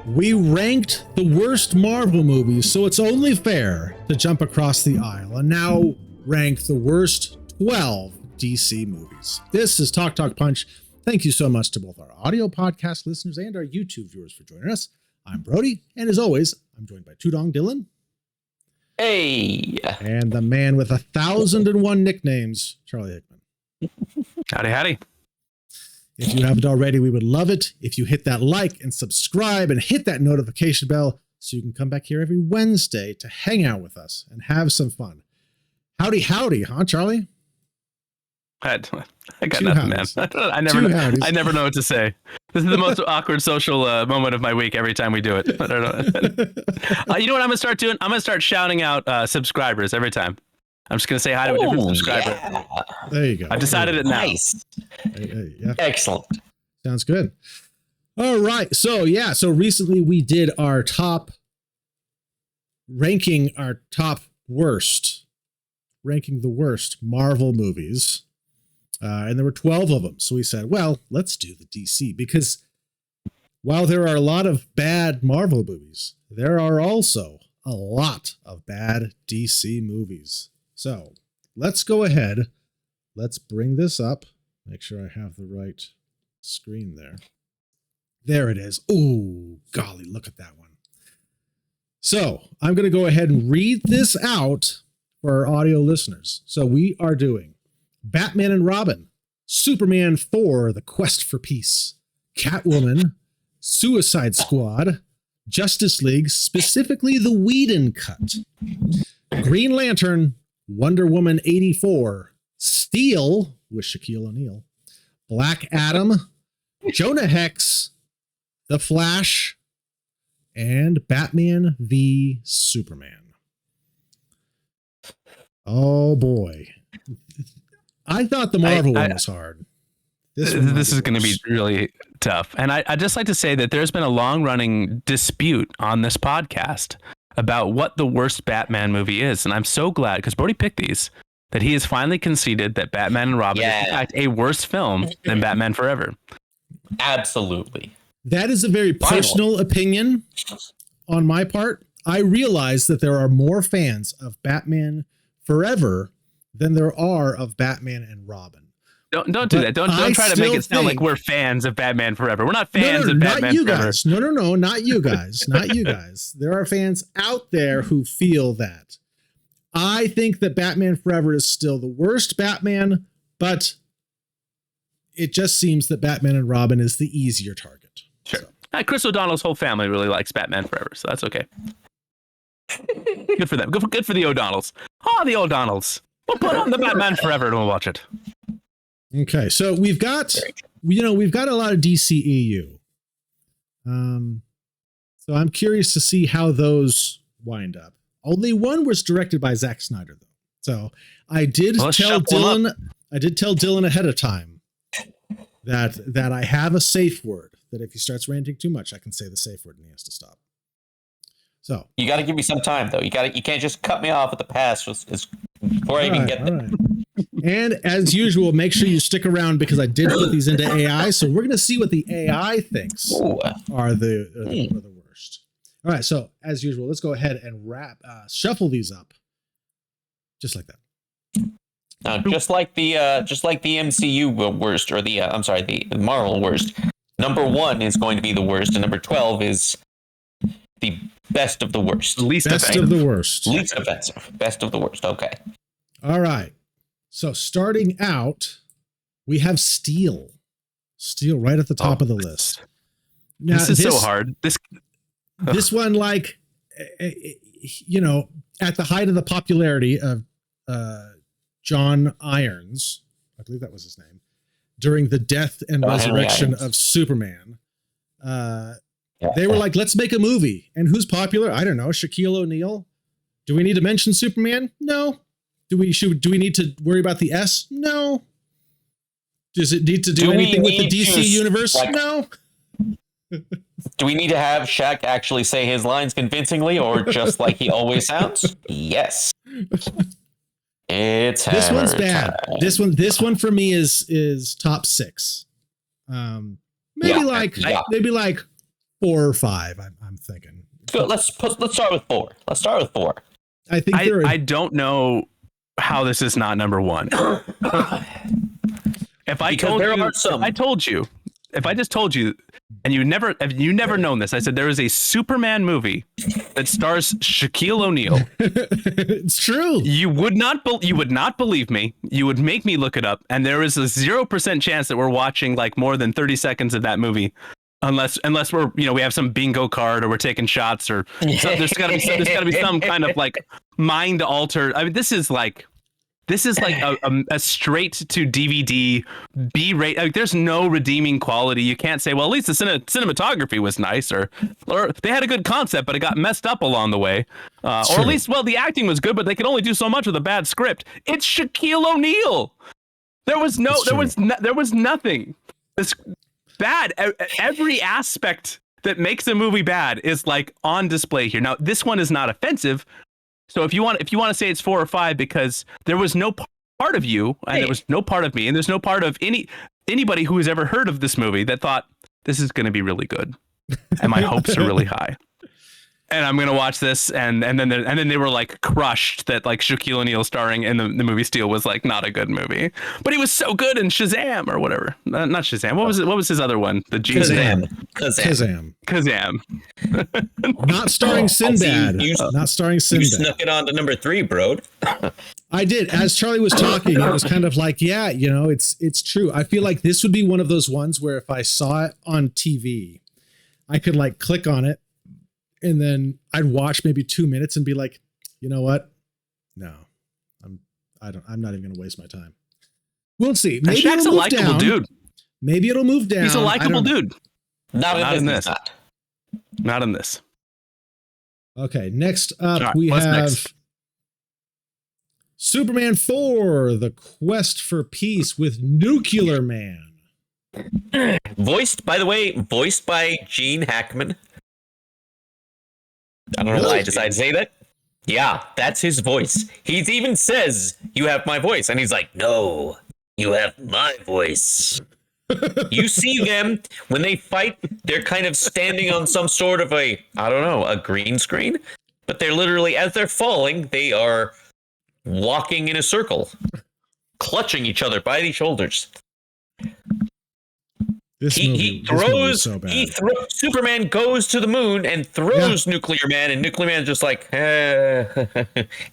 We ranked the worst Marvel movies, so it's only fair to jump across the aisle and now rank the worst 12 DC movies. This is Talk Punch. Thank you so much to both our audio podcast listeners and our YouTube viewers for joining us. I'm Brody, and as always, I'm joined by Tudong Dylan. Hey! And the man with 1,001 nicknames, Charlie Hickman. Howdy. If you haven't already, we would love it if you hit that like and subscribe and hit that notification bell so you can come back here every Wednesday to hang out with us and have some fun. Howdy, huh, Charlie? I got Two nothing, howdies. man. I never know what to say. This is the most awkward social moment of my week every time we do it. I don't know. You know what I'm going to start doing? I'm going to start shouting out subscribers every time. I'm just going to say hi to a different subscriber. Yeah. There you go. I've decided it now. Nice. Yeah. Excellent. Sounds good. All right. So recently we did our ranking the worst Marvel movies. And there were 12 of them. So we said, well, let's do the DC, because while there are a lot of bad Marvel movies, there are also a lot of bad DC movies. So let's go ahead. Let's bring this up. Make sure I have the right screen there. There it is. Oh, golly, look at that one. So I'm going to go ahead and read this out for our audio listeners. So we are doing Batman and Robin, Superman 4, The Quest for Peace, Catwoman, Suicide Squad, Justice League, specifically the Whedon cut, Green Lantern, Wonder Woman 84, Steel with Shaquille O'Neal, Black Adam, Jonah Hex, The Flash, and Batman v Superman. Oh boy. I thought the Marvel one was hard. This is going to be really tough. And I'd just like to say that there's been a long running dispute on this podcast about what the worst Batman movie is. And I'm so glad, because Brody picked these, that he has finally conceded that Batman and Robin is in fact a worse film than Batman Forever. Absolutely. That is a very personal opinion on my part. I realize that there are more fans of Batman Forever than there are of Batman and Robin. Don't do that. Don't try to make it sound like we're fans of Batman Forever. We're not fans of Batman not you Forever. Guys. No, not you guys. Not you guys. There are fans out there who feel that. I think that Batman Forever is still the worst Batman, but it just seems that Batman and Robin is the easier target. Sure. So. Chris O'Donnell's whole family really likes Batman Forever, so that's okay. Good for them. Good for the O'Donnells. Oh, the O'Donnells. We'll put on the Batman Forever and we'll watch it. Okay, so we've got a lot of DCEU. So I'm curious to see how those wind up. Only one was directed by Zack Snyder, though. So I did tell Dylan ahead of time that I have a safe word, that if he starts ranting too much, I can say the safe word and he has to stop. So you got to give me some time, though. You can't just cut me off at the pass before I even get there. Right. And as usual, make sure you stick around, because I did put these into AI. So we're going to see what the AI thinks are the worst. All right. So as usual, let's go ahead and shuffle these up just like that. Now, just like the MCU worst, or the Marvel worst. Number 1 is going to be the worst, and number 12 is the best of the worst. Least best of the worst. Least offensive. Best of the worst. Okay. All right. So starting out, we have Steel. Steel right at the top of the list. Now, this is so hard. This one, like, at the height of the popularity of John Irons, I believe that was his name, during the death and resurrection of Superman, they were like, let's make a movie. And who's popular? I don't know. Shaquille O'Neal. Do we need to mention Superman? No. Do we need to worry about the S? No. Does it need to do anything with the DC universe? No. Do we need to have Shaq actually say his lines convincingly, or just like he always sounds? Yes. It's this one's bad. Time. This one for me is top 6. Maybe like 4 or 5. I'm thinking. So let's start with 4. Let's start with 4. I think I don't know how this is not number 1. If I just told you, and you've never known this, I said there is a Superman movie that stars Shaquille O'Neal. It's true. You would not believe me. You would make me look it up, and there is a 0% chance that we're watching like more than 30 seconds of that movie, unless we're we have some bingo card or we're taking shots or there's got to be some kind of like mind altered. I mean, this is like a straight to DVD B-rate. Like, there's no redeeming quality. You can't say, well, at least the cinematography was nice, or they had a good concept, but it got messed up along the way, or at least, well, the acting was good, but they could only do so much with a bad script. It's Shaquille O'Neal. There was nothing. This bad. Every aspect that makes a movie bad is like on display here. Now, this one is not offensive. So if you want to say it's 4 or 5 because there was no part of you and there was no part of me and there's no part of anybody who has ever heard of this movie that thought this is going to be really good and my hopes are really high. And I'm going to watch this and then they were like crushed that like Shaquille O'Neal starring in the movie Steel was like not a good movie. But he was so good in Shazam or whatever. Not Shazam. What was his other one? The Kazam. Not starring Sinbad. Not starring Sinbad. You snuck it on to number 3, bro. I did. As Charlie was talking, it was kind of like, yeah, it's true. I feel like this would be one of those ones where if I saw it on TV, I could like click on it and then I'd watch maybe 2 minutes and be like, you know what? No, I'm not even going to waste my time. We'll see. Maybe Shaq's a likable dude. Maybe it'll move down. He's a likable dude. Not in this. Not in this. Okay, next up we have Superman 4, The Quest for Peace with Nuclear Man. Voiced by Gene Hackman. I don't know why I decided to say that. Yeah, that's his voice. He even says, "You have my voice." And he's like, "No, you have my voice." You see them when they fight, they're kind of standing on some sort of a green screen. But they're literally, as they're falling, they are walking in a circle, clutching each other by the shoulders. Superman goes to the moon and throws Nuclear Man, and Nuclear Man's just like, and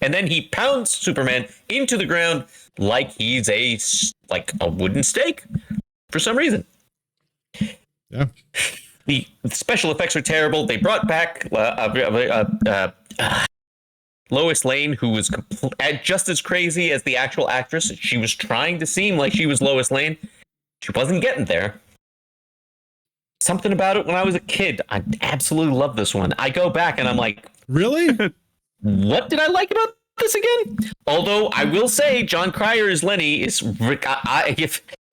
then he pounds Superman into the ground like he's a wooden stake for some reason. Yeah. The special effects are terrible. They brought back Lois Lane, who was just as crazy as the actual actress. She was trying to seem like she was Lois Lane. She wasn't getting there. Something about it when I was a kid. I absolutely love this one. I go back and I'm like, really? What did I like about this again? Although I will say John Cryer as Lenny is...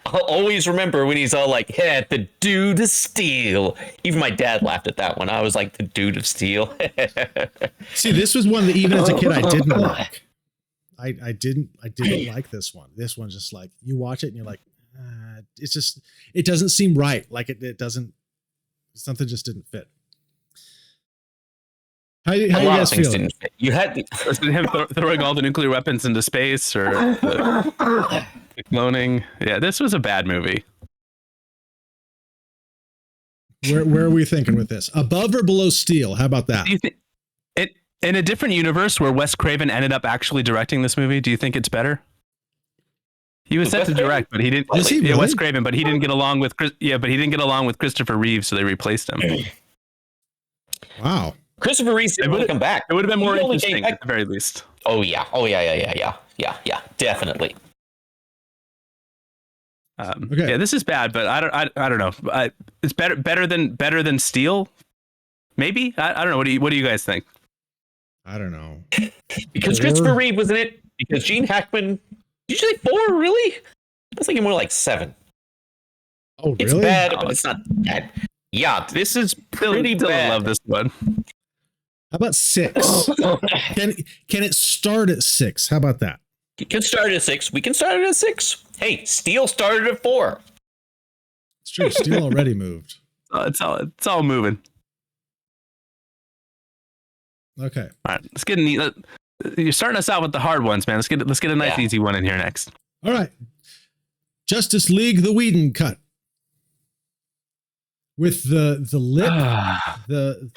I'll always remember when he's all like, "Yeah, the Dude of Steel." Even my dad laughed at that one. I was like, the Dude of Steel. See, this was one that even as a kid I didn't like. I didn't like this one. This one's just like, you watch it and you're like, it doesn't seem right. Like it doesn't. Something just didn't fit. How you guys feel? You had him throwing all the nuclear weapons into space or the cloning. Yeah, this was a bad movie. Where are we thinking with this? Above or below Steel? How about that? Do you think it in a different universe where Wes Craven ended up actually directing this movie? Do you think it's better? He was set to direct, but he didn't. Yeah, Wes Craven, but he didn't get along with Christopher Reeves, so they replaced him. Wow. Christopher Reeves didn't come back. It would have been more interesting at the very least. Oh yeah, definitely. Okay. Yeah, this is bad, but I don't know. It's better than Steel. Maybe I don't know. What do you guys think? I don't know. Because Christopher Reeve was in it. Because Gene Hackman. Did you say 4? Really? I was thinking more like 7. Oh, really? It's bad, but it's not bad. Yeah, this is pretty bad. I love this one. How about 6? Can it start at 6? How about that? You can start at 6. We can start at 6. Hey, Steel started at 4. It's true. Steel already moved. It's all moving. Okay. All right, let's get you're starting us out with the hard ones, man. Let's get a nice easy one in here next. All right. Justice League, the Whedon cut. With the lip, the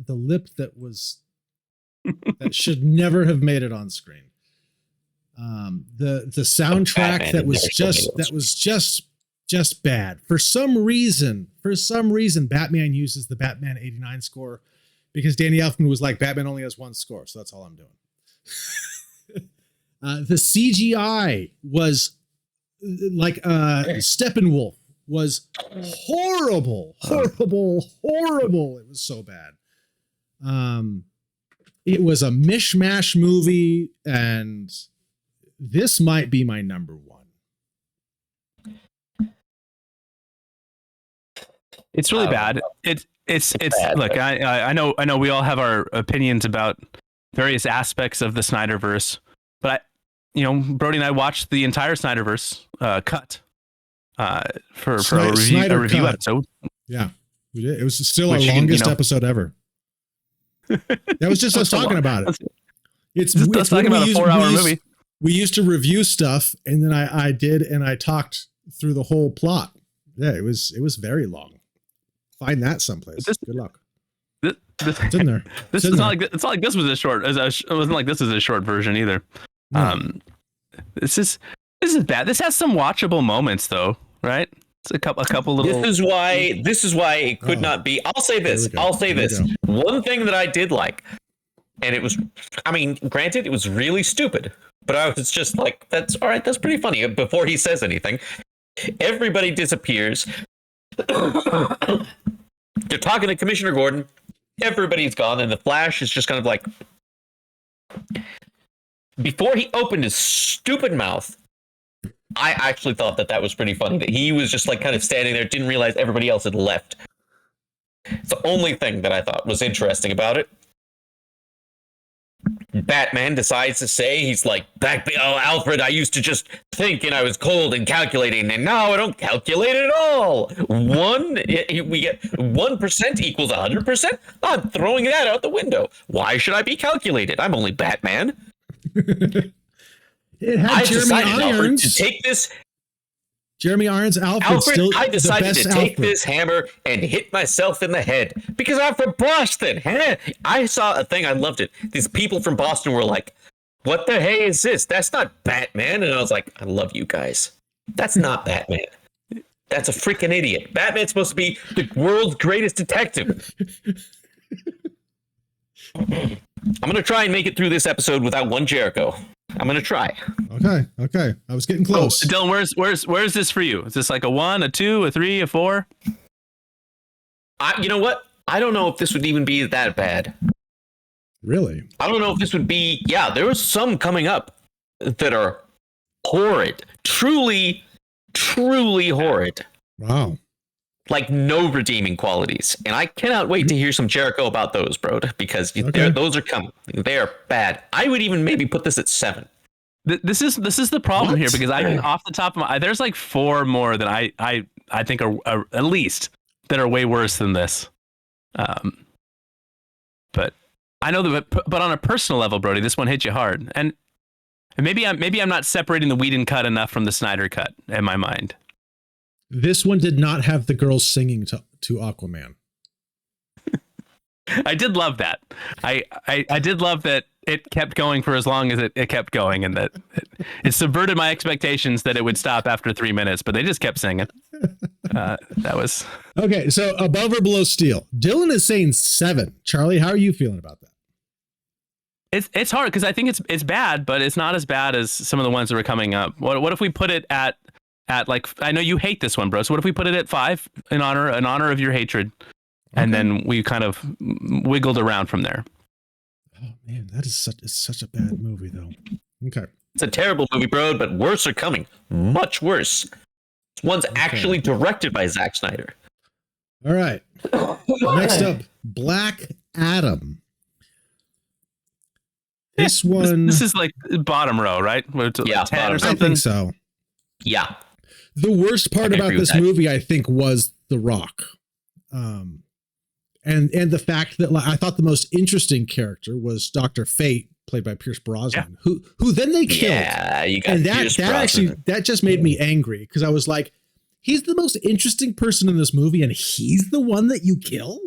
lip that was that should never have made it on screen. The soundtrack that was just bad. For some reason, Batman uses the Batman '89 score because Danny Elfman was like, Batman only has one score, so that's all I'm doing. The CGI was like Steppenwolf was horrible. It was so bad. It was a mishmash movie, and this might be my number one. It's really bad. It's bad, look, I know we all have our opinions about various aspects of the Snyderverse, but Brody and I watched the entire Snyderverse cut for a review episode. Yeah, we did. It was still our longest episode ever. That was just us talking about it. It's talking about a 4-hour movie. We used to review stuff, and then I talked through the whole plot. Yeah, it was very long. Find that someplace. Good luck. It's in there. It's not like this was a short. It wasn't like this is a short version either. No. This is bad. This has some watchable moments though, right? It's a couple little. This is why it could not be. I'll say this. One thing that I did like, and it was, granted, it was really stupid, but I was just like, that's all right. That's pretty funny. Before he says anything, everybody disappears. They're talking to Commissioner Gordon. Everybody's gone, and the Flash is just kind of like, before he opened his stupid mouth, I actually thought that was pretty funny, that he was just like kind of standing there, didn't realize everybody else had left. It's the only thing that I thought was interesting about it. Batman decides to say, he's like, Alfred, I used to just think and I was cold and calculating, and now I don't calculate at all. We get 1% equals 100%. I'm throwing that out the window. Why should I be calculated? I'm only Batman. It had Jeremy Irons to take this. Jeremy Irons, Alfred, I decided to take this hammer and hit myself in the head because I'm from Boston. I saw a thing, I loved it. These people from Boston were like, what the hey is this? That's not Batman. And I was like, I love you guys. That's not Batman. That's a freaking idiot. Batman's supposed to be the world's greatest detective. I'm going to try and make it through this episode without one Jericho. I'm going to try. Okay. I was getting close. Dylan, where's this for you? Is this like a 1, a 2, a 3, a 4? You know what? I don't know if this would even be that bad. Really? I don't know if this would be... Yeah, there was some coming up that are horrid. Truly, truly horrid. Wow. Like no redeeming qualities. And I cannot wait to hear some Jericho about those, bro, because those are coming. They are bad. I would even maybe put this at 7. This is the problem here, because I can, off the top of my, there's like 4 more that I think are at least that are way worse than this. But I know that, but on a personal level, Brody, this one hit you hard, and maybe I'm not separating the Whedon cut enough from the Snyder cut in my mind. This one did not have the girls singing to Aquaman. I did love that. I did love that it kept going for as long as it kept going, and that it subverted my expectations that it would stop after 3 minutes, but they just kept singing. That was... Okay, so above or below Steel? Dylan is saying 7. Charlie, how are you feeling about that? It's hard, because I think it's bad, but it's not as bad as some of the ones that were coming up. What if we put it at like, I know you hate this one, bro, so what if we put it at 5 in honor of your hatred? Okay. And then we kind of wiggled around from there. Oh man, that is such a bad movie, though. Okay, it's a terrible movie, bro, but worse are coming. Much worse. One's actually directed by Zack Snyder. All right. Next up, Black Adam. This one. This is like bottom row, right? Yeah, 10 or something. I think so. Yeah. The worst part about this movie, I think, was The Rock. And the fact that I thought the most interesting character was Dr. Fate, played by Pierce Brosnan, who then they killed. Yeah, you got and Pierce that Brosnan. actually that just made me angry because I was like, he's the most interesting person in this movie, and he's the one that you kill.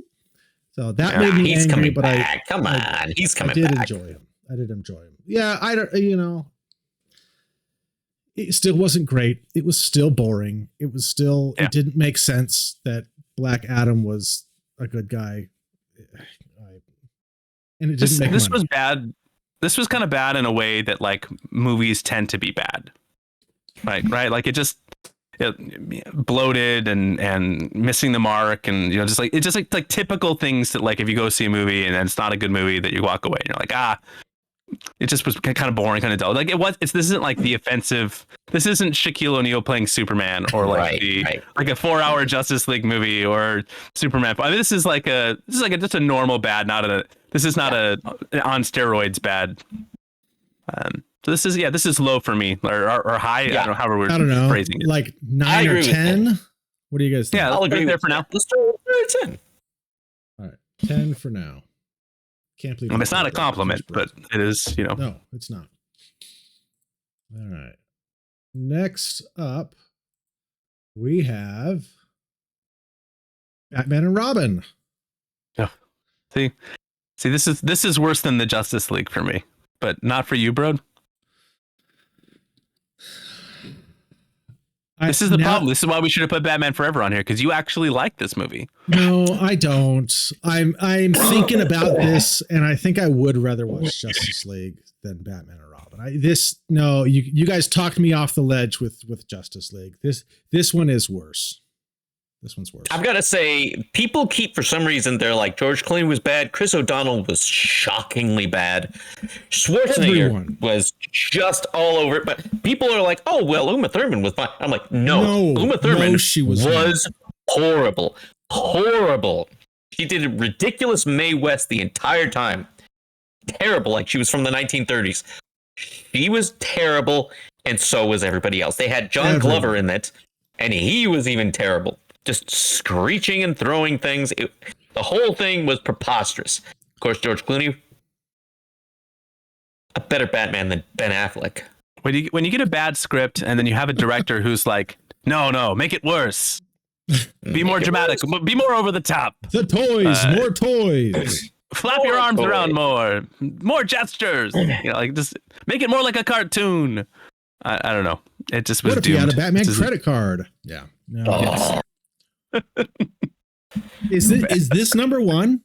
So that made me he's angry. coming But back. Come on, he's coming I did back. enjoy him. I did enjoy him. Yeah, I don't. It still wasn't great. It was still boring. It was still. It didn't make sense that Black Adam was a good guy. And it didn't make this money. was bad. This was kind of bad in a way that like movies tend to be bad, right? Like it bloated and missing the mark, and just like typical things that like if you go see a movie and it's not a good movie that you walk away and you're like it just was kind of boring, kind of dull. Like this isn't like the offensive. This isn't Shaquille O'Neal playing Superman or like like a 4-hour Justice League movie or Superman. I mean, this is just a normal bad. This is not a on steroids bad. So this is low for me or high. Yeah. I don't know I don't know, phrasing it. like 9 or 10. What do you guys think? Yeah, I'll let's put agree it there with for you. now. Let's do it. 10. All right, 10 for now. Can't believe. I mean, it's not a compliment, but it is. No, it's not. All right. Next up, we have Batman and Robin. Yeah. See, this is worse than the Justice League for me, but not for you, bro. This is the problem. This is why we should have put Batman Forever on here, because you actually like this movie. No, I don't. I'm thinking about this, and I think I would rather watch Justice League than Batman and Robin. You guys talked me off the ledge with Justice League. This one is worse. This one's worse. I've got to say, people keep, for some reason, they're like, George Clooney was bad. Chris O'Donnell was shockingly bad. Schwarzenegger was just all over it. But people are like, oh, well, Uma Thurman was fine. I'm like, no Uma Thurman she was horrible. Horrible. She did a ridiculous Mae West the entire time. Terrible, like she was from the 1930s. She was terrible, and so was everybody else. They had John Glover in it, and he was even terrible. Just screeching and throwing things. The whole thing was preposterous. Of course, George Clooney, a better Batman than Ben Affleck. When you get a bad script and then you have a director who's like, no, make it worse. Be more dramatic. Be more over the top. The toys, more toys. Flap your arms around more gestures. Just make it more like a cartoon. I don't know. It just was what if doomed. you had a Batman credit card? Yeah. No. Yes. Is this number one?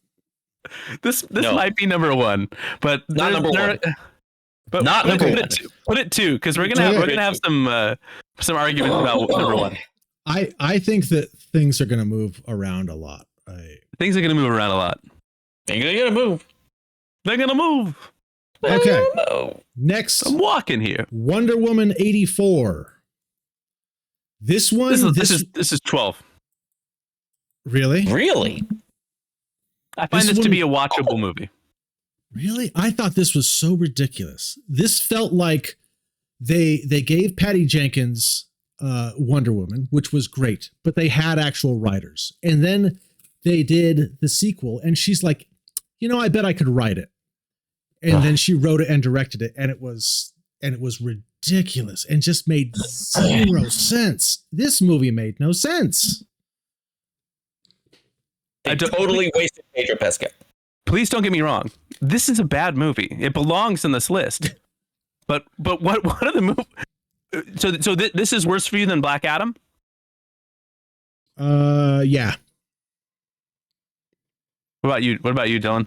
This might be number one, but not number one. But not number one. Put it two, because we're gonna have some arguments about number one. I think that things are gonna move around a lot. Things are gonna move around a lot. They're gonna move. They're gonna move. Okay. Next, I'm walking here. Wonder Woman 84. This one. This is 12. Really? I find this to be a watchable movie. Really? I thought this was so ridiculous. This felt like they gave Patty Jenkins Wonder Woman, which was great, but they had actual writers. And then they did the sequel, and she's like, I bet I could write it. And then she wrote it and directed it, and it was ridiculous and just made zero sense. This movie made no sense. They totally wasted Pedro Pascal. Please don't get me wrong. This is a bad movie. It belongs in this list. But what are the movies? So this is worse for you than Black Adam? Yeah. What about you, Dylan?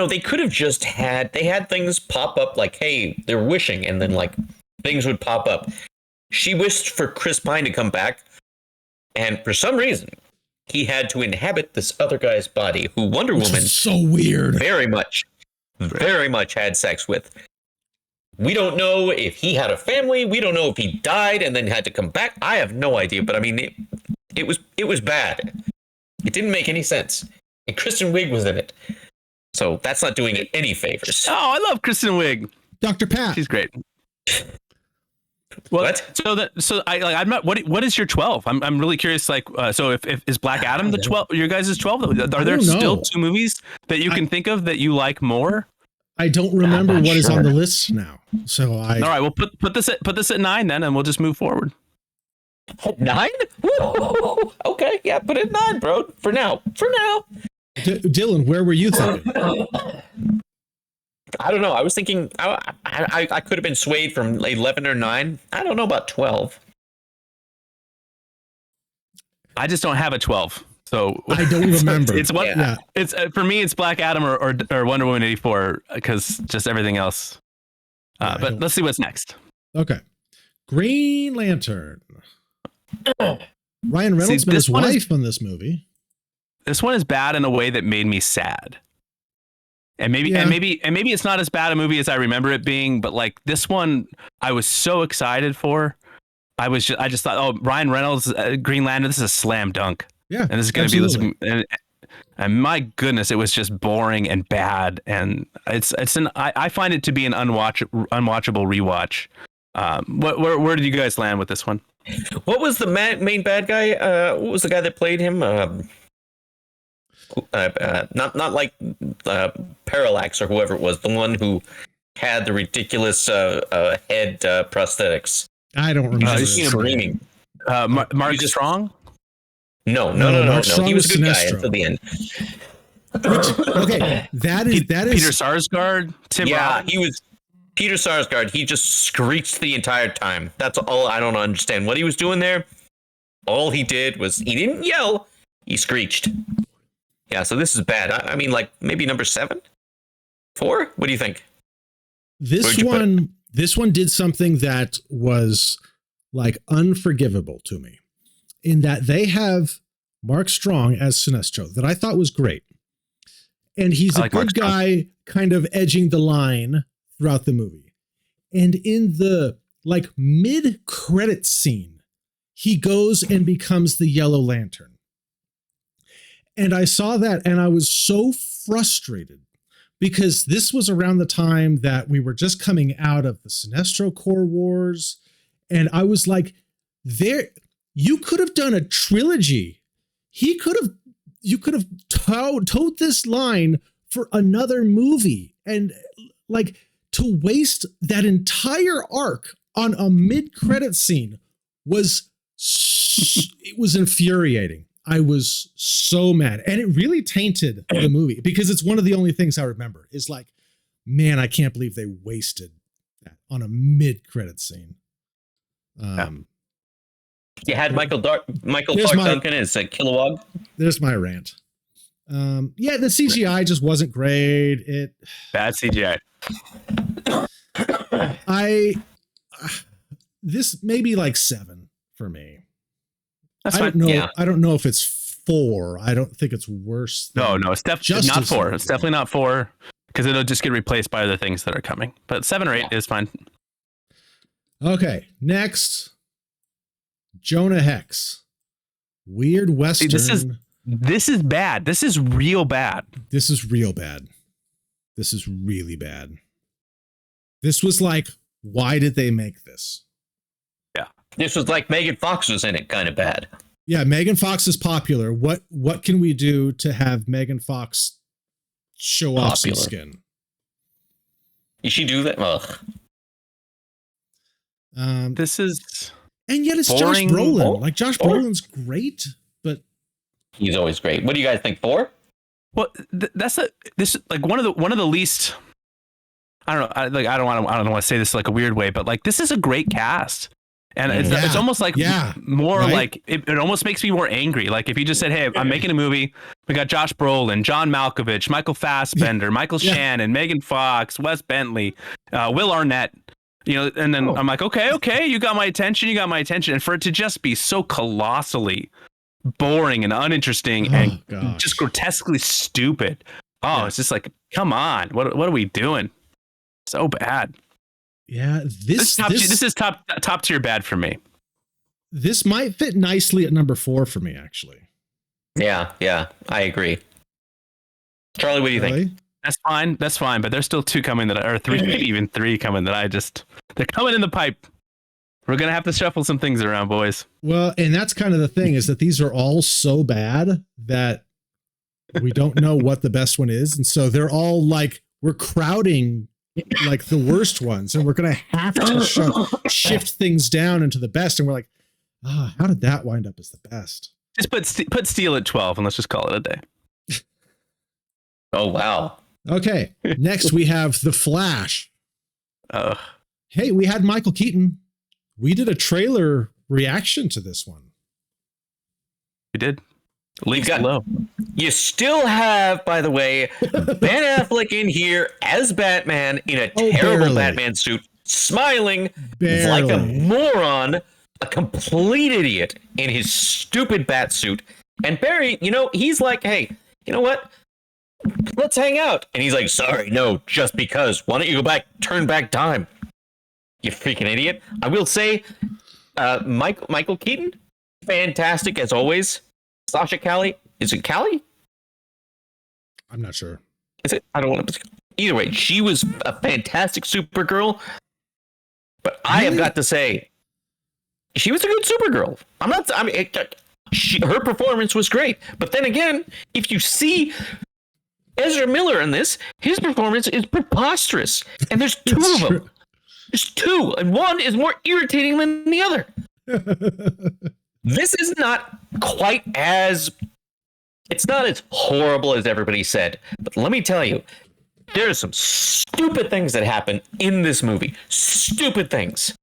They could have just had things pop up like, hey, they're wishing, and then like things would pop up. She wished for Chris Pine to come back, and for some reason, he had to inhabit this other guy's body who Wonder Woman so weird. very much had sex with. We don't know if he had a family. We don't know if he died and then had to come back. I have no idea, but I mean, it was bad. It didn't make any sense. And Kristen Wiig was in it. So that's not doing it any favors. Oh, I love Kristen Wiig. Dr. Pat. She's great. Well, What? I'm not. What is your 12? I'm really curious. Like, so if is Black Adam the 12? Your guys is 12. Are there don't still know. 2 movies that you can think of that you like more? I don't remember not what is on sure. the list now. So All right, well put this at 9 then, and we'll just move forward. 9? Whoa. Okay, yeah, put it at 9, bro. For now. Dylan, where were you thinking? I don't know. I was thinking I could have been swayed from 11 or 9. I don't know about 12. I just don't have a 12. So I don't remember. It's what Yeah. it's for me. It's Black Adam or Wonder Woman 84 because just everything else. But let's see what's next. Okay. Green Lantern. Ryan Reynolds met his wife in this movie. This one is bad in a way that made me sad. And maybe it's not as bad a movie as I remember it being, but like this one I was so excited for. I just thought, oh, Ryan Reynolds, Green Lantern, this is a slam dunk. Yeah. And this is going to be this, and my goodness, it was just boring and bad. And I find it to be an unwatchable rewatch. Where did you guys land with this one? What was the main bad guy? What was the guy that played him? Not like Parallax or whoever it was, the one who had the ridiculous head prosthetics. I don't remember. He's screaming. Mark Strong? No. He was a good guy until the end. Okay, that is Peter Sarsgaard. He was Peter Sarsgaard. He just screeched the entire time. That's all. I don't understand what he was doing there. All he did was he didn't yell. He screeched. Yeah. So this is bad. I mean, like maybe number 7, 4. What do you think? This one did something that was like unforgivable to me, in that they have Mark Strong as Sinestro that I thought was great. And he's a good guy kind of edging the line throughout the movie. And in the like mid-credit scene, he goes and becomes the Yellow Lantern. And I saw that and I was so frustrated because this was around the time that we were just coming out of the Sinestro Corps Wars. And I was like, you could have done a trilogy. You could have towed this line for another movie, and like to waste that entire arc on a mid-credit scene was infuriating. I was so mad, and it really tainted the movie because it's one of the only things I remember is like, man, I can't believe they wasted that on a mid-credit scene. You had Michael Clark Duncan as Kilowog. There's my rant. The CGI just wasn't great. Bad CGI. This may be like 7 for me. That's I don't fine. know. Yeah. I don't know if it's 4. I don't think it's worse. No, it's definitely not 4. It's definitely not 4 because it'll just get replaced by other things that are coming. But 7 or 8 is fine. Okay, next, Jonah Hex, weird Western. This is bad. This is real bad. This is real bad. This is really bad. This was like, why did they make this? Yeah, this was like Megan Fox was in it, kind of bad. Yeah, Megan Fox is popular. What can we do to have Megan Fox show off some skin? You should do that. Ugh. This is, and yet it's boring. Josh Brolin. Like Josh Brolin's great, but he's always great. What do you guys think? 4? Well, this like one of the least. I don't know. I don't want to say this like a weird way, but like this is a great cast, and it's almost like more right? Like it almost makes me more angry. Like if you just said, "Hey, I'm making a movie. We got Josh Brolin, John Malkovich, Michael Fassbender, Michael Shannon, Megan Fox, Wes Bentley, Will Arnett." You know, and then I'm like, okay, you got my attention. And for it to just be so colossally boring and uninteresting and just grotesquely stupid. It's just like, come on, what are we doing? So bad. Yeah, this is top tier bad for me. This might fit nicely at number 4 for me, actually. Yeah, I agree. Charlie, what do you think? That's fine. But there's still 2 coming or 3, maybe even 3 coming they're coming in the pipe We're gonna have to shuffle some things around, boys. Well, and that's kind of the thing, is that these are all so bad that we don't know what the best one is. And so they're all like, we're crowding like the worst ones, and we're going to have to shift things down into the best. And we're like, how did that wind up as the best? Just put Steel at 12 and let's just call it a day. Oh, wow. Okay. Next we have The Flash. Hey, we had Michael Keaton. We did a trailer reaction to this one. We did. Links below. You still have, by the way, Ben Affleck in here as Batman in a terrible Batman suit, smiling like a moron, a complete idiot in his stupid bat suit. And Barry, he's like, hey, you know what? Let's hang out. And he's like, sorry, no, just because. Why don't you go back, turn back time? You freaking idiot. I will say, Michael Keaton, fantastic as always. Sasha Callie, is it Callie? I'm not sure. Is it? I don't want to. Either way, she was a fantastic Supergirl. But I have got to say, she was a good Supergirl. Her performance was great. But then again, if you see Ezra Miller in this, his performance is preposterous. And there's two of them. There's two, and one is more irritating than the other. This is not quite as... It's not as horrible as everybody said. But let me tell you, there are some stupid things that happen in this movie. Stupid things.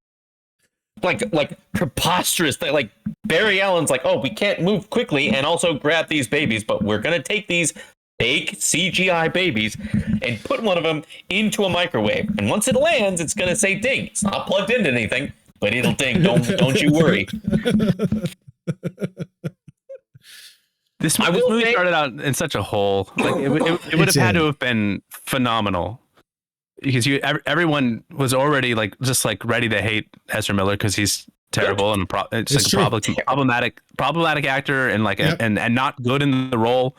Like preposterous. Like Barry Allen's like, oh, we can't move quickly and also grab these babies, but we're going to take these fake CGI babies and put one of them into a microwave. And once it lands, it's going to say ding. It's not plugged into anything, but it'll ding. Don't you worry. This movie started out in such a hole. Like it would have had to have been phenomenal, because everyone was already just ready to hate Ezra Miller because he's terrible and it's like a problematic actor and and not good in the role.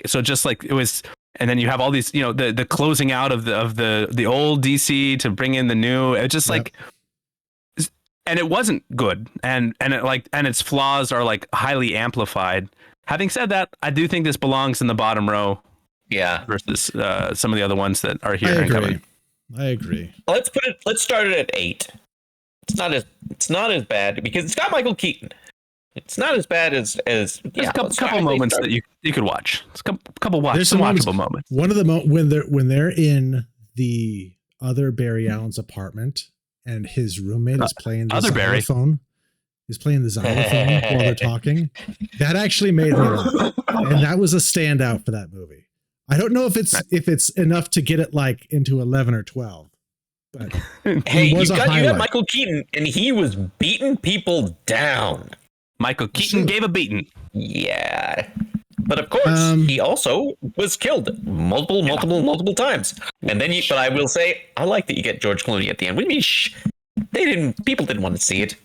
So just like it was. And then you have all these, the closing out of the old DC to bring in the new. It just and it wasn't good, and its flaws are highly amplified. Having said that, I do think this belongs in the bottom row. Yeah, versus some of the other ones that are here and coming. I agree. Let's start it at 8. It's not as bad because it's got Michael Keaton. It's not as bad as There's a couple moments that you could watch. It's a couple watchable moments. One of the when they're in the other Barry Allen's apartment and his roommate is playing the xylophone. He's playing the xylophone while they're talking. That actually made me laugh, and that was a standout for that movie. I don't know if it's enough to get it into 11 or 12. But hey, you got Michael Keaton, and he was beating people down. Michael Keaton gave a beating. Yeah. But of course, he also was killed multiple times. And then but I will say, I like that you get George Clooney at the end. People didn't want to see it.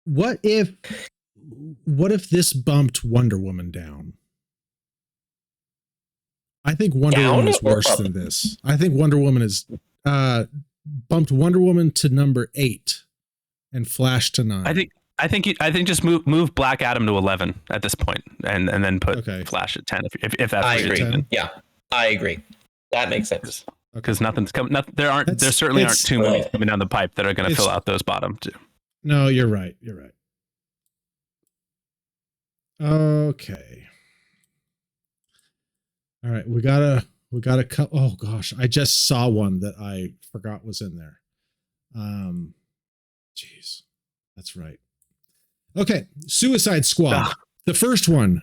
What if this bumped Wonder Woman down? I think Wonder Woman is worse than this. I think Wonder Woman is bumped Wonder Woman to number 8 and Flash to 9. I think just move Black Adam to 11 at this point, and then put Flash at 10 if that's I agree. Yeah, I agree. That makes sense. Because nothing's coming. There certainly aren't too many coming down the pipe that are going to fill out those bottom two. No, you're right. Okay. All right, we gotta cut. Oh gosh, I just saw one that I forgot was in there. Jeez, that's right. Okay, Suicide Squad, the first one.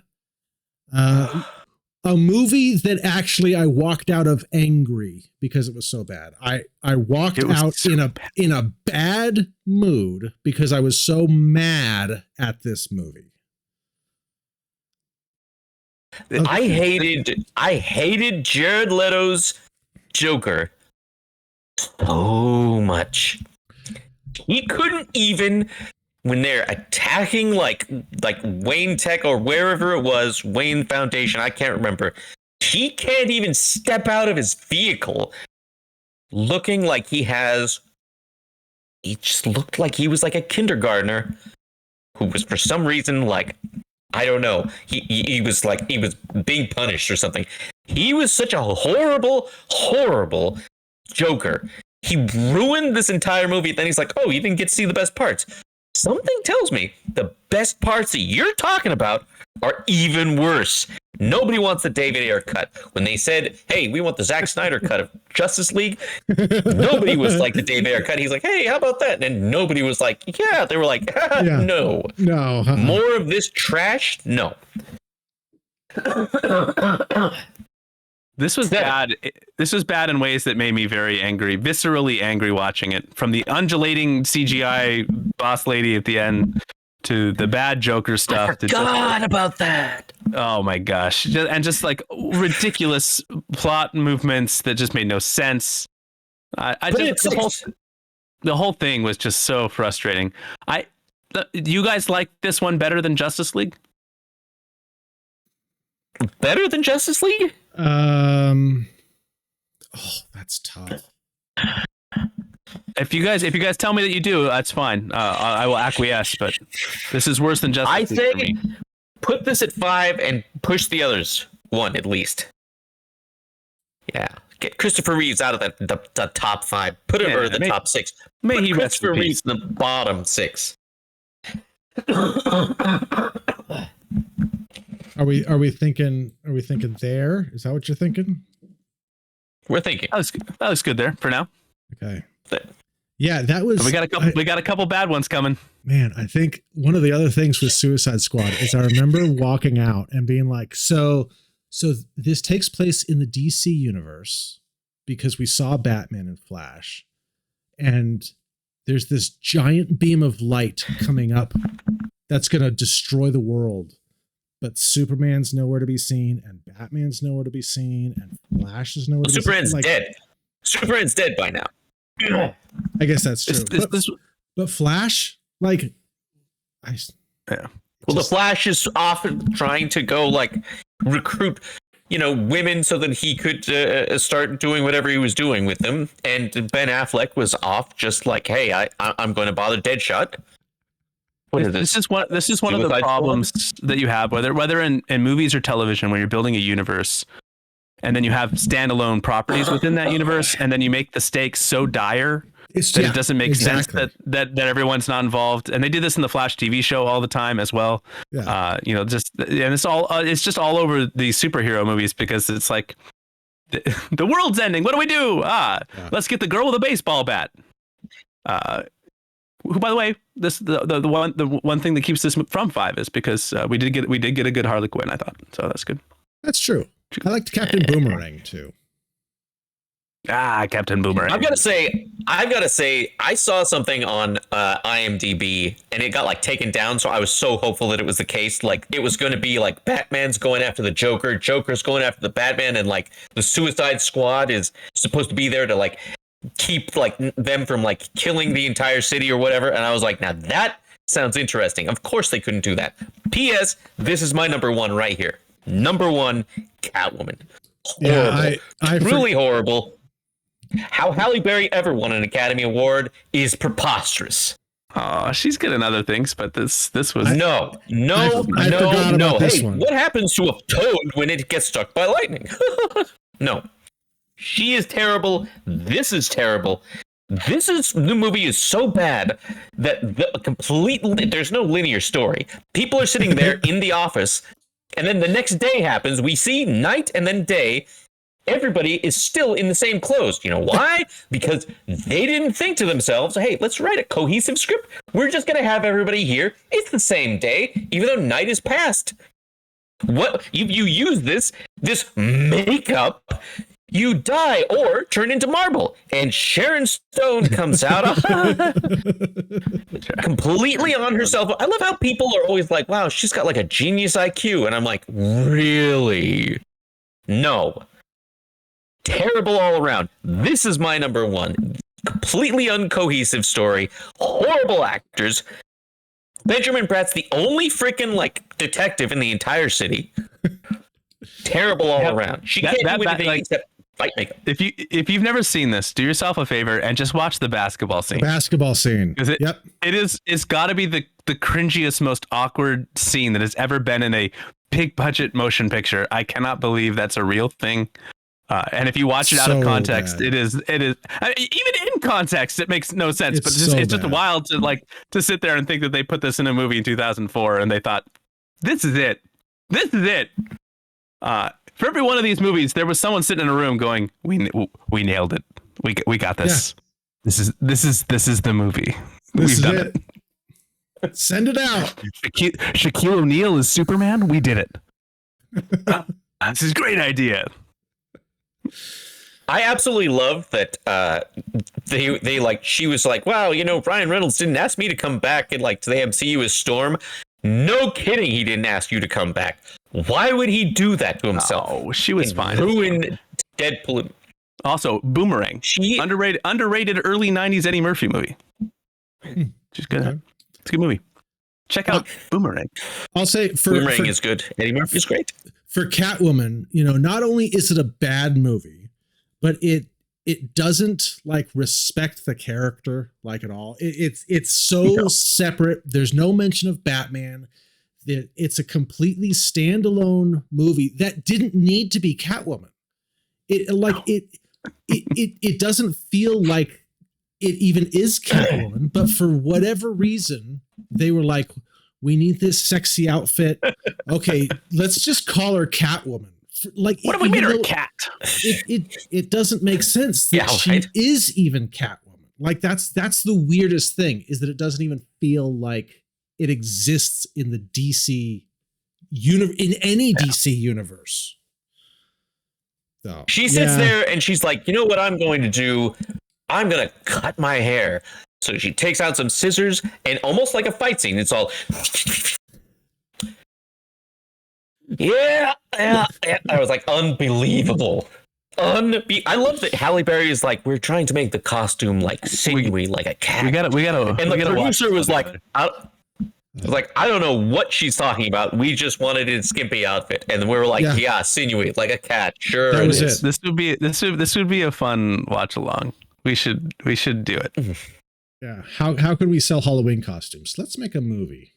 A movie that actually I walked out of angry because it was so bad. I walked out in a bad mood because I was so mad at this movie. Okay. I hated Jared Leto's Joker so much. He couldn't even, when they're attacking like Wayne Tech or wherever it was, Wayne Foundation, I can't remember. He can't even step out of his vehicle looking like he has he just looked like he was like a kindergartner who was for some reason like, I don't know, he was like he was being punished or something. He was such a horrible Joker. He ruined this entire movie. Then he's like, oh, you didn't get to see the best parts. Something tells me the best parts that you're talking about are even worse. Nobody wants the David Ayer cut. When they said, hey, we want the Zack Snyder cut of Justice League, nobody was like the David Ayer cut. He's like, hey, how about that? And nobody was like, yeah. They were like, no. More of this trash? No. This was bad. This was bad in ways that made me very angry, viscerally angry watching it. From the undulating CGI boss lady at the end to the bad Joker stuff. I forgot about that. Oh my gosh. And just like ridiculous plot movements that just made no sense. The whole thing was just so frustrating. You guys like this one better than Justice League? Better than Justice League? That's tough. If you guys tell me that you do, that's fine. I will acquiesce, but this is worse than Justice League for me. Put this at 5 and push the others 1 at least. Yeah. Get Christopher Reeves out of the top 5. Put him in the top 6. May he rest Christopher Reeves in the bottom 6. Are we thinking there? Is that what you're thinking? We're thinking. That looks good there for now. Okay. Yeah, that was. We got a couple bad ones coming. Man, I think one of the other things with Suicide Squad is I remember walking out and being like, so this takes place in the DC universe because we saw Batman and Flash, and there's this giant beam of light coming up that's going to destroy the world. But Superman's nowhere to be seen, and Batman's nowhere to be seen, and Flash is nowhere to be seen. Superman's dead. Superman's dead by now. I guess that's true. But Flash, like, Well, the Flash is often trying to go like recruit, women so that he could start doing whatever he was doing with them. And Ben Affleck was off just like, hey, I'm going to bother Deadshot. What is this? This is one of the problems that you have, whether in movies or television, when you're building a universe, and then you have standalone properties within that universe, and then you make the stakes so dire that it doesn't make sense that everyone's not involved. And they do this in the Flash TV show all the time as well. Yeah. And it's just all over these superhero movies because it's like the world's ending. What do we do? Let's get the girl with a baseball bat. Who, by the way, the one thing that keeps this from 5 is because we did get a good Harley Quinn, I thought. So that's good. That's true. I liked Captain Boomerang too. Captain Boomerang. I've got to say, I saw something on IMDb and it got like taken down. So I was so hopeful that it was the case. Like it was going to be like Batman's going after the Joker, Joker's going after the Batman, and like the Suicide Squad is supposed to be there to like keep like them from like killing the entire city or whatever. And I was like, now that sounds interesting. Of course they couldn't do that. P.S. This is my number 1 right here. Number 1, Catwoman. Horrible. Yeah, really horrible. How Halle Berry ever won an Academy Award is preposterous. Oh, she's good in other things, but this was no. Hey, what happens to a toad when it gets struck by lightning? No. She is terrible. This is terrible. The movie is so bad that there's no linear story. People are sitting there in the office, and then the next day happens. We see night and then day. Everybody is still in the same clothes. You know why? Because they didn't think to themselves, hey, let's write a cohesive script. We're just going to have everybody here. It's the same day, even though night is past. What you use this makeup, you die or turn into marble. And Sharon Stone comes out completely on herself. I love how people are always like, wow, she's got like a genius IQ. And I'm like, really? No. Terrible all around. This is my number 1. Completely uncohesive story. Horrible actors. Benjamin Bratt's the only freaking like detective in the entire city. Terrible all around. She can't do anything except fight makeup. If you've never seen this, do yourself a favor and just watch the basketball scene. Basketball scene. It's got to be the cringiest, most awkward scene that has ever been in a big budget motion picture. I cannot believe that's a real thing. And if you watch it out of context, bad. it is. I mean, even in context, it makes no sense. But it's just wild to sit there and think that they put this in a movie in 2004 and they thought, this is it. This is it. For every one of these movies, there was someone sitting in a room going, "We nailed it. We got this. Yeah. This is the movie. We've done it. Send it out." Shaquille O'Neal is Superman. We did it. This is a great idea. I absolutely love that they like, she was like, wow, Ryan Reynolds didn't ask me to come back and to the MCU as Storm. No kidding, he didn't ask you to come back. Why would he do that to himself? Oh, she was fine. Ruin Deadpool. Also, Boomerang. Underrated early 90s Eddie Murphy movie. She's good. Okay. It's a good movie. Check out Boomerang. I'll say Boomerang is good. Eddie Murphy's great. For Catwoman, not only is it a bad movie, but it doesn't respect the character at all. It's so separate. There's no mention of Batman. It's a completely standalone movie that didn't need to be Catwoman. It doesn't feel like it even is Catwoman, but for whatever reason, they were like, we need this sexy outfit. Okay, let's just call her Catwoman. What if we made her a cat? It doesn't make sense that she is even Catwoman. That's the weirdest thing, is that it doesn't even feel like it exists in the DC in any DC universe. So, she sits there and she's like, you know what I'm going to do? I'm going to cut my hair. So she takes out some scissors and almost like a fight scene, it's all yeah. I was like, unbelievable. I love that Halle Berry is like, we're trying to make the costume sinewy, like a cat. We gotta. And the producer was like, I don't know what she's talking about. We just wanted a skimpy outfit, and we were like, yeah sinewy, like a cat. Sure, that was it is. This would be a fun watch along. We should do it. Yeah. How could we sell Halloween costumes? Let's make a movie.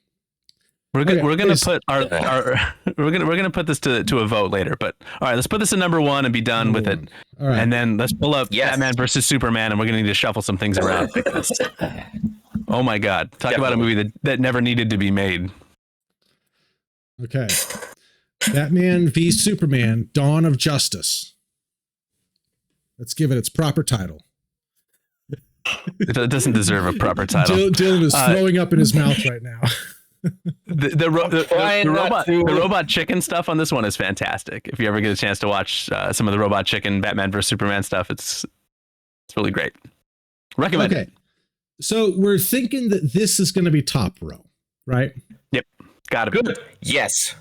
We're gonna put we're gonna put this to a vote later. But all right, let's put this at number 1 and be done with it. All right. And then let's pull up Batman versus Superman, and we're gonna need to shuffle some things around. Because, oh my God, talk about a movie that never needed to be made. Okay. Batman v Superman: Dawn of Justice. Let's give it its proper title. It doesn't deserve a proper title. Dylan is throwing up in his mouth right now. The robot chicken stuff on this one is fantastic. If you ever get a chance to watch some of the robot chicken Batman vs Superman stuff, it's really great. Recommend it. So we're thinking that this is going to be top row, right? Yep, gotta be. Good. Yes.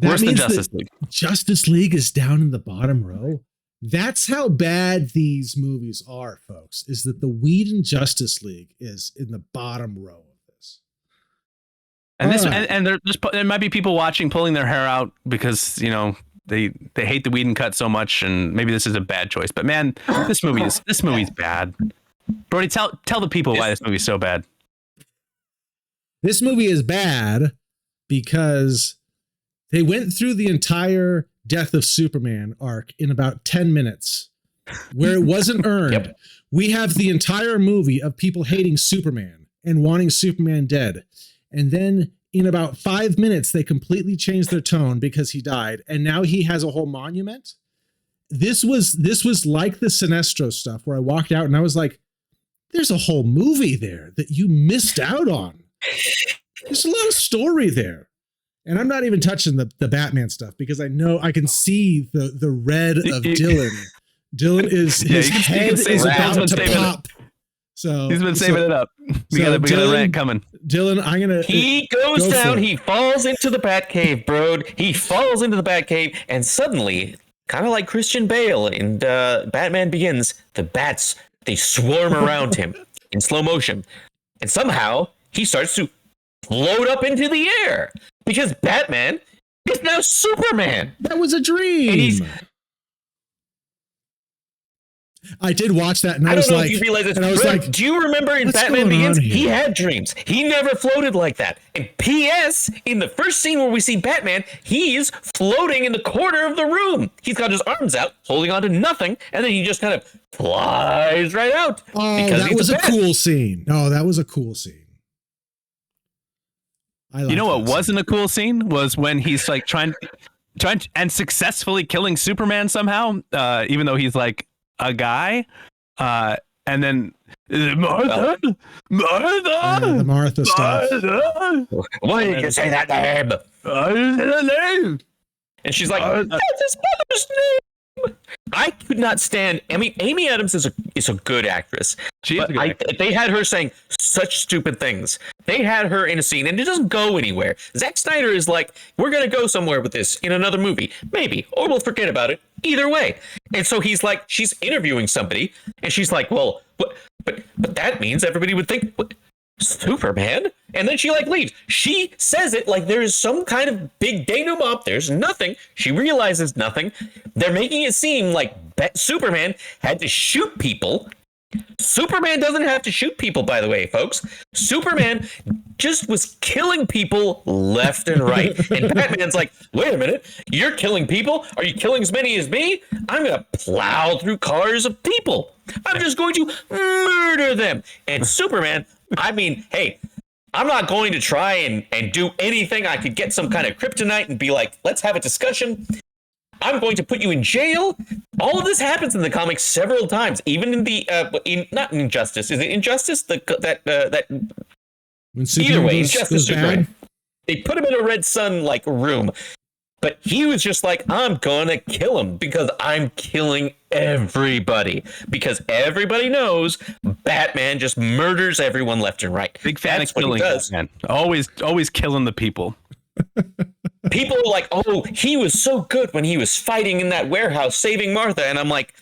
Worse than Justice League. Justice League is down in the bottom row. That's how bad these movies are, folks, is that the Whedon Justice League is in the bottom row of this. And there might be people watching pulling their hair out because, they hate the Whedon cut so much, and maybe this is a bad choice. But man, this movie's bad. Brody, tell the people why this movie's so bad. This movie is bad because they went through the entire Death of Superman arc in about 10 minutes where it wasn't earned. Yep. We have the entire movie of people hating Superman and wanting Superman dead. And then in about 5 minutes, they completely changed their tone because he died. And now he has a whole monument. This was like the Sinestro stuff where I walked out and I was like, there's a whole movie there that you missed out on. There's a lot of story there. And I'm not even touching the Batman stuff because I know I can see the red of Dylan. Dylan is his head is about to pop. So he's been saving it up. We got a rant coming. Dylan, he goes down, he falls into the Batcave, bro. He falls into the Batcave, and suddenly, kind of like Christian Bale in Batman Begins, the bats, they swarm around him in slow motion. And somehow he starts to float up into the air. Because Batman is now Superman. That was a dream. I did watch that, and I don't know if you realize this. and I was Bro, like, do you remember in what's Batman going on Begins? here? He had dreams. He never floated like that. And P.S. in the first scene where we see Batman, he's floating in the corner of the room. He's got his arms out, holding on to nothing, and then he just kind of flies right out. oh, that was a cool scene. No, that was a cool scene. You know what wasn't a cool scene was when he's like trying and successfully killing Superman somehow, even though he's like a guy, and then Martha, the Martha stuff. Why did you say that name? I didn't say that name. And she's like, that's his mother's name. I could not stand. I mean, Amy Adams is a good actress. She is a good actress. They had her saying such stupid things. They had her in a scene, and it doesn't go anywhere. Zack Snyder is like, we're gonna go somewhere with this in another movie, maybe, or we'll forget about it. Either way. And so he's like, she's interviewing somebody, and she's like, well, but that means everybody would think, what, Superman? And then she like leaves. She says it like there is some kind of big denouement. There's nothing. She realizes nothing. They're making it seem like Superman had to shoot people. Superman doesn't have to shoot people, by the way, folks. Superman just was killing people left and right. And Batman's like, wait a minute, you're killing people? Are you killing as many as me? I'm going to plow through cars of people. I'm just going to murder them. And Superman, I mean, hey, I'm not going to try and do anything. I could get some kind of kryptonite and be like, let's have a discussion. I'm going to put you in jail. All of this happens in the comics several times, even in the not in Injustice. Is it Injustice? That either way, Injustice Superman. They put him in a Red Sun like room, but he was just like, I'm gonna kill him because I'm killing everybody, because everybody knows Batman just murders everyone left and right. Big fan of killing Batman. Always killing the people. People are like, oh, he was so good when he was fighting in that warehouse saving Martha. And I'm like,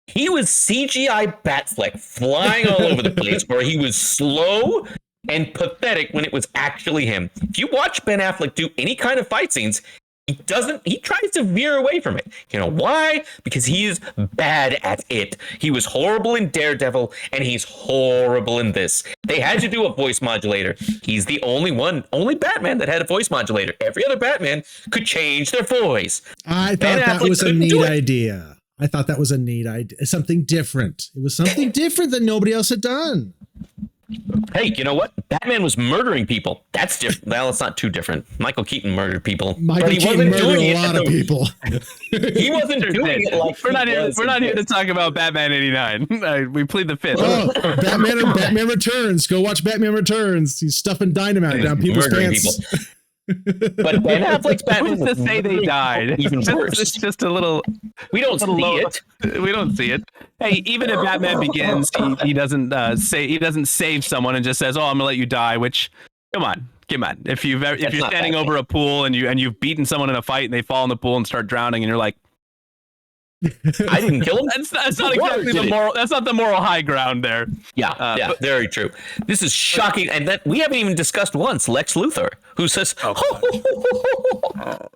he was CGI Batfleck flying all over the place, where he was slow and pathetic when it was actually him. If you watch Ben Affleck do any kind of fight scenes, he tries to veer away from it. You know why? Because he is bad at it. He was horrible in Daredevil, and he's horrible in this. They had to do a voice modulator. He's the only Batman that had a voice modulator. Every other Batman could change their voice. I thought that was a neat idea. I thought that was a neat idea. Something different. It was something different that nobody else had done. Hey, you know what? Batman was murdering people. That's different. Well, it's not too different. Michael Keaton murdered people. Michael Keaton murdered a lot of people. He wasn't doing it like we're not here to talk about Batman 89. We plead the fifth. Oh, Batman Returns. Go watch Batman Returns. He's stuffing dynamite down people's pants. People. But Ben Affleck's Batman was to say they died. Even worse. It's just a little. We don't see it. We don't see it. Hey, even if Batman Begins, he doesn't save someone and just says, "Oh, I'm gonna let you die." Which, come on. If you're standing over a pool and you've beaten someone in a fight and they fall in the pool and start drowning and you're like, I didn't kill him. That's not exactly the moral. That's not the moral high ground there. Yeah, very true. This is shocking, and that we haven't even discussed once Lex Luthor, who says, that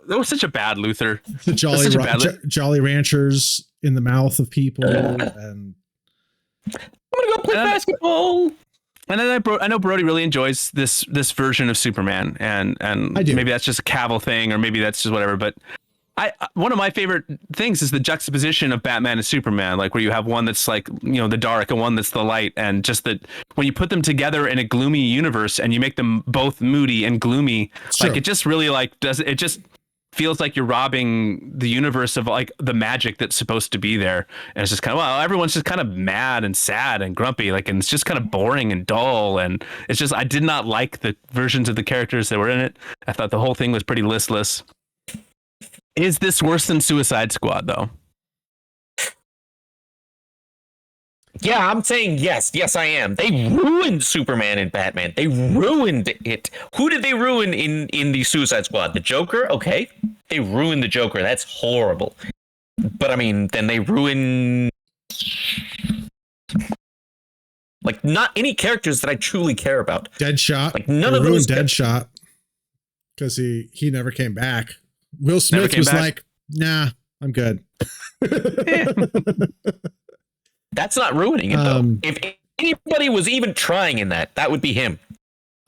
was such a bad Luthor. The Jolly Ranchers in the mouth of people, and I'm gonna go play basketball. And then I know Brody really enjoys this version of Superman, and maybe that's just a Cavill thing, or maybe that's just whatever, but. One of my favorite things is the juxtaposition of Batman and Superman, like where you have one that's like, the dark and one that's the light, and just that when you put them together in a gloomy universe and you make them both moody and gloomy, like it just really it just feels like you're robbing the universe of like the magic that's supposed to be there. And it's just kind of, everyone's just kind of mad and sad and grumpy, like, and it's just kind of boring and dull. And it's just, I did not like the versions of the characters that were in it. I thought the whole thing was pretty listless. Is this worse than Suicide Squad, though? Yeah, I'm saying yes. Yes, I am. They ruined Superman and Batman. They ruined it. Who did they ruin in the Suicide Squad? The Joker? Okay. They ruined the Joker. That's horrible. But, I mean, then they ruin... like, not any characters that I truly care about. Deadshot. Like, none of those... Deadshot. Because he never came back. Will Smith was like, nah, I'm good. That That's not ruining it though. If anybody was even trying in that, that would be him.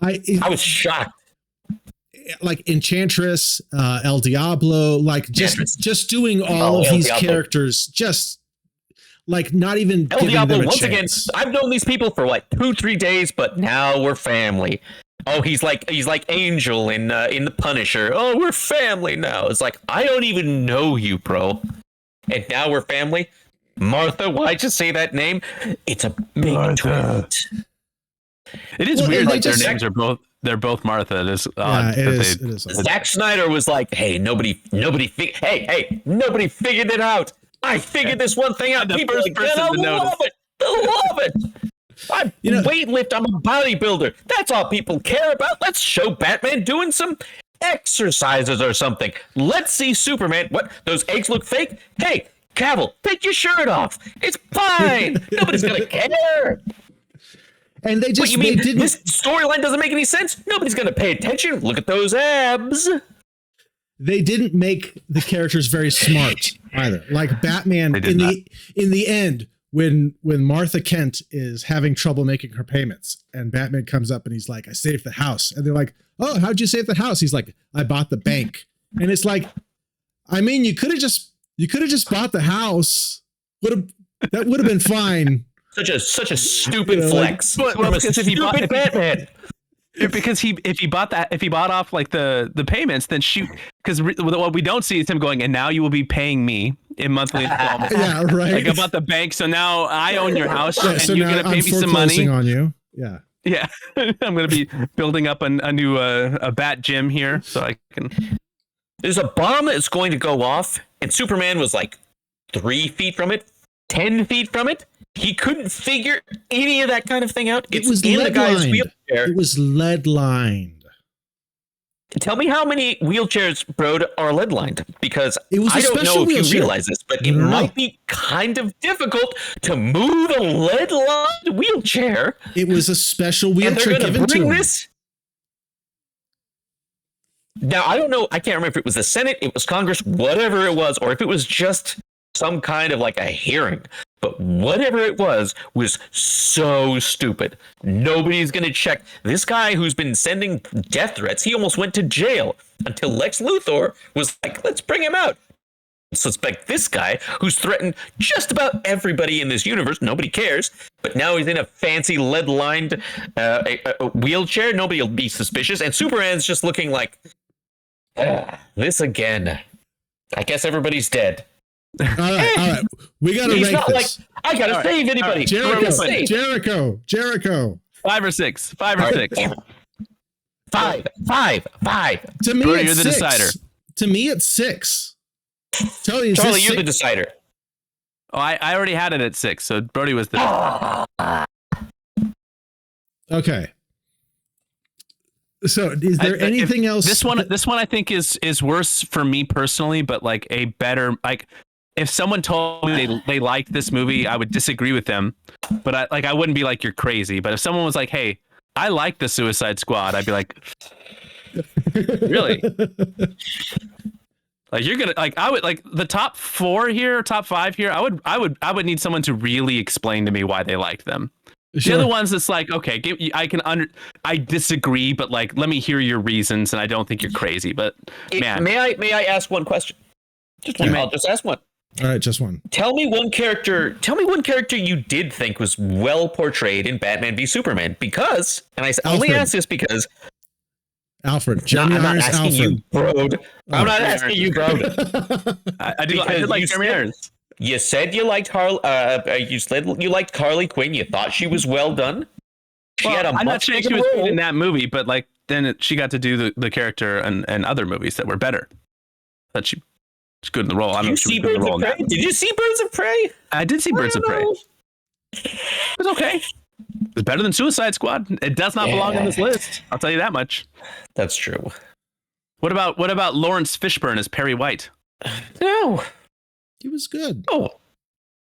I was shocked. Like Enchantress, El Diablo, like just doing all of these characters, just like not even El giving Diablo, them a once chance. again, I've known these people for like 2-3 days, but now we're family. Oh, he's like Angel in the Punisher. Oh, we're family now. It's like, I don't even know you, bro. And now we're family. Martha, why'd you say that name? It's a big twist. It is weird that their names are both Martha. It is odd. Yeah, it is. Zack Snyder was like, hey, nobody figured it out. I figured this one thing out. People are gonna love it. Love it. I'm weightlift. I'm a bodybuilder. That's all people care about. Let's show Batman doing some exercises or something. Let's see Superman. What? Those eggs look fake? Hey, Cavill, take your shirt off. It's fine. Nobody's gonna care. And they just this storyline doesn't make any sense? Nobody's gonna pay attention. Look at those abs. They didn't make the characters very smart either. Like Batman in the end, when Martha Kent is having trouble making her payments, and Batman comes up and he's like, "I saved the house," and they're like, "Oh, how'd you save the house?" He's like, "I bought the bank," and it's like, I mean, you could have just bought the house. That would have been fine. Such a stupid flex. Well, because if he bought Batman. Because if he bought off like the payments, then what we don't see is him going, and now you will be paying me in monthly installments. Yeah, right. Like about the bank, so now I own your house, and so you're gonna pay me some money on you. Yeah, yeah. I'm gonna be building up a new a bat gym here, so I can. There's a bomb that's going to go off, and Superman was like 3 feet from it, 10 feet from it. He couldn't figure any of that kind of thing out. It was in the guy's wheelchair. It was lead lined. Tell me how many wheelchairs, bro, are lead lined, because I don't know if you realize this, but it might be kind of difficult to move a lead lined wheelchair. It was a special wheelchair given to him. Now, I don't know. I can't remember if it was the Senate, it was Congress, whatever it was, or if it was just some kind of like a hearing. But whatever it was so stupid. Nobody's going to check. This guy who's been sending death threats, he almost went to jail until Lex Luthor was like, let's bring him out. Suspect this guy who's threatened just about everybody in this universe. Nobody cares. But now he's in a fancy lead-lined wheelchair. Nobody will be suspicious. And Superman's just looking like, this again. I guess everybody's dead. All right. We gotta He's rank not this. like, I gotta save anybody. Jericho. 5 or 6. 5 or 6. 5. To me, Brody, it's you're the 6. decider. To me, it's 6. Charlie, you're the decider. Oh, I already had it at 6, so Brody was the. Okay. So, is there anything else? This one I think is worse for me personally, but like a better like. If someone told me they liked this movie, I would disagree with them, but I wouldn't be like, you're crazy. But if someone was like, hey, I like the Suicide Squad, I'd be like, really? Like, you're gonna like, I would like the top 4 here, top 5 here. I would need someone to really explain to me why they liked them. Sure. The other ones, it's like, okay, I disagree, but like, let me hear your reasons, and I don't think you're crazy. But man, may I ask one question? Just one. I'll just ask one. All right, just one. Tell me one character you did think was well portrayed in Batman v Superman, because, and I only ask this because Alfred. I'm not asking you, bro. I'm not asking you, bro. I did like Jeremy Irons. You said you liked you said you liked Harley Quinn. You thought she was well done. I'm not saying she was good in that movie, but like then she got to do the character and other movies that were better. But she's good in the role. Did you see Birds of Prey? Did you see Birds of Prey? I did see Birds of Prey. It was okay. It's better than Suicide Squad. It does not belong in this list. I'll tell you that much. That's true. What about Lawrence Fishburne as Perry White? No. He was good. Oh.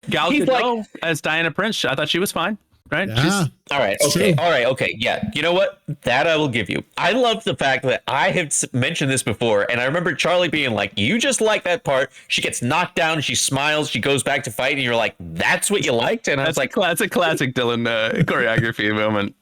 Gal Gadot as Diana Prince. I thought she was fine. right? Yeah. All right. It's Okay. true. All right. Okay. Yeah. You know what? That I will give you. I love the fact that I have mentioned this before, and I remember Charlie being like, "You just like that part." She gets knocked down, she smiles, she goes back to fight, and you're like, "That's what you liked?" And I was like, that's a classic Dylan choreography moment.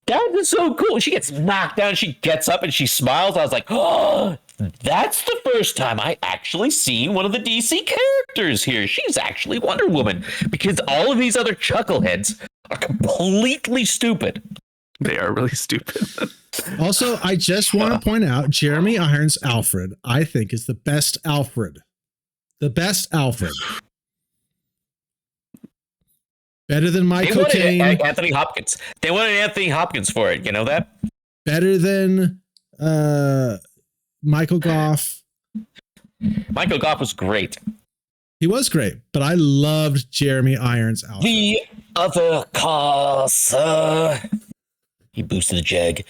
"That is so cool." She gets knocked down, she gets up, and she smiles. I was like, "Oh, that's the first time I actually seen one of the DC characters here. She's actually Wonder Woman." Because all of these other chuckleheads are completely stupid. They are really stupid. Also, I just want to point out Jeremy Irons' Alfred, I think, is the best Alfred. The best Alfred. Better than Michael Caine. Anthony Hopkins. They wanted Anthony Hopkins for it. You know that? Better than Michael Goff. Michael Goff was great. He was great, but I loved Jeremy Irons' Alfred. The other car, sir. He boosted the jag.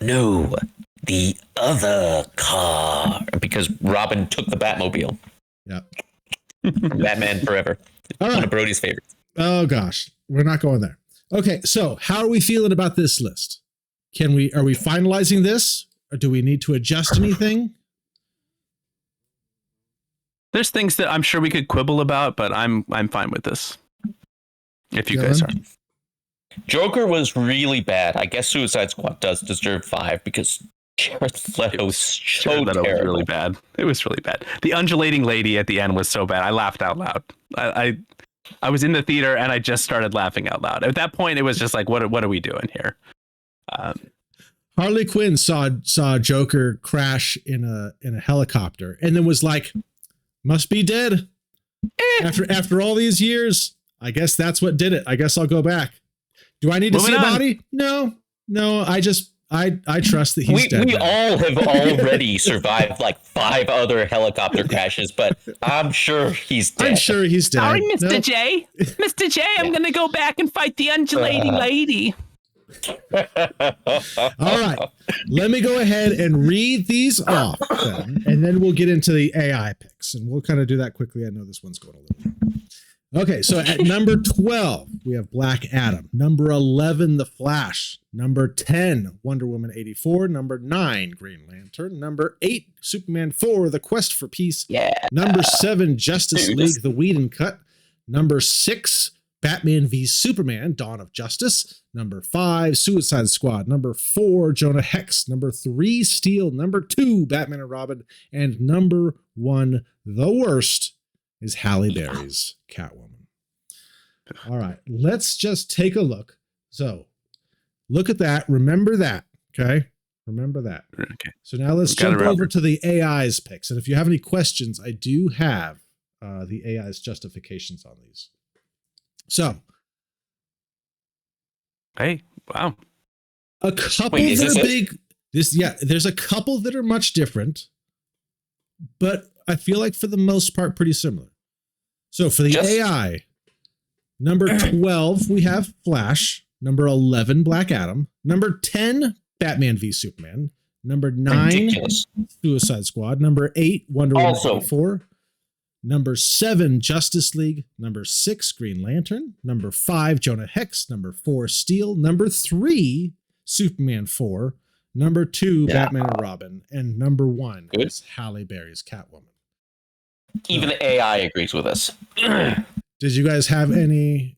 No, the other car. Because Robin took the Batmobile. Yeah. Batman Forever. All right. One of Brody's favorites. Oh gosh, we're not going there. Okay, so how are we feeling about this list? Are we finalizing this, or do we need to adjust anything? There's things that I'm sure we could quibble about, but I'm fine with this. If you guys are. Joker was really bad. I guess Suicide Squad does deserve 5 because Jared Leto was so terrible. Was really bad. It was really bad. The undulating lady at the end was so bad. I laughed out loud. I was in the theater and I just started laughing out loud. At that point, it was just like, what are we doing here? Harley Quinn saw Joker crash in a helicopter and then was like, must be dead. After all these years, I guess that's what did it. I guess I'll go back. Do I need to see a body? No. I trust that he's dead. We all have already survived like 5 other helicopter crashes, but I'm sure he's dead. I'm sure he's dead. Sorry, Mr. J. Mr. J, I'm going to go back and fight the undulating lady. All right. Let me go ahead and read these off then, and then we'll get into the AI picks, and we'll kind of do that quickly. I know this one's going a little bit. Okay, so at number 12, we have Black Adam. Number 11, The Flash. Number 10, Wonder Woman 84. Number 9, Green Lantern. Number 8, Superman 4, The Quest for Peace. Yeah. Number 7, Justice League, The Whedon Cut. Number 6, Batman v Superman, Dawn of Justice. Number 5, Suicide Squad. Number 4, Jonah Hex. Number 3, Steel. Number 2, Batman and Robin. And number 1, the worst, is Halle Berry's Catwoman. All right, let's just take a look. So look at that. Remember that. Okay. Remember that. Okay. So now let's jump over to the AI's picks. And if you have any questions, I do have the AI's justifications on these. So. Hey, wow. A couple that are big. There's a couple that are much different, but I feel like for the most part, pretty similar. So for the AI, number 12, we have Flash. Number 11, Black Adam. Number 10, Batman v Superman. Number 9, ridiculous. Suicide Squad. Number 8, Wonder Woman 84. Number 7, Justice League. Number 6, Green Lantern. Number 5, Jonah Hex. Number 4, Steel. Number 3, Superman 4. Number 2, Batman and Robin. And number 1 is Halle Berry's Catwoman. Even the AI agrees with us. Did you guys have any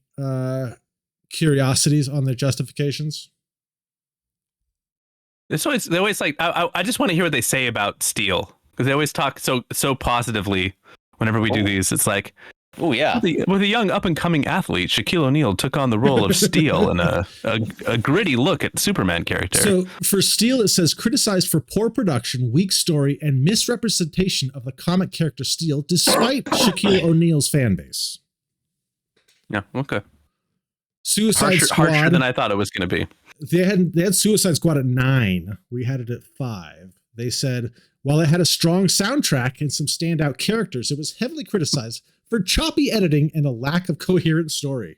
curiosities on their justifications? They always like, I just want to hear what they say about Steel, because they always talk so positively whenever we do these. It's like, oh yeah, with a young up and coming athlete, Shaquille O'Neal took on the role of Steel in a gritty look at Superman character. So for Steel, it says criticized for poor production, weak story, and misrepresentation of the comic character Steel, despite Shaquille O'Neal's fan base. Yeah, okay. Suicide Squad, harsher than I thought it was going to be. They had Suicide Squad at 9. We had it at 5. They said, while it had a strong soundtrack and some standout characters, it was heavily criticized for choppy editing and a lack of coherent story.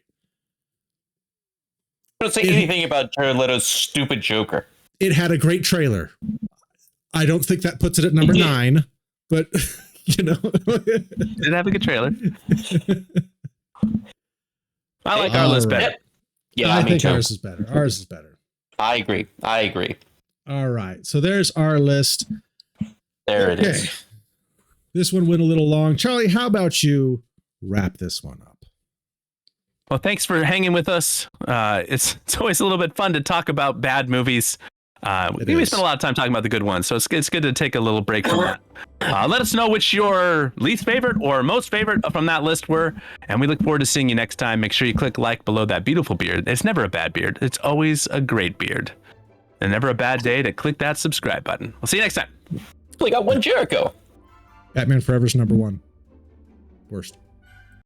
Don't say anything about Jared Leto's stupid Joker. It had a great trailer. I don't think that puts it at number 9, but you know. Did it have a good trailer? I like our list better. Yeah, I me think too. ours is better. Ours is better. I agree. All right. So there's our list. There it is. This one went a little long. Charlie, how about you wrap this one up? Well, thanks for hanging with us. It's always a little bit fun to talk about bad movies. We spend a lot of time talking about the good ones, so it's good to take a little break from that. Let us know which your least favorite or most favorite from that list were, and we look forward to seeing you next time. Make sure you click like below that beautiful beard. It's never a bad beard. It's always a great beard. And never a bad day to click that subscribe button. We'll see you next time. We got one Jericho. Batman Forever's #1. Worst.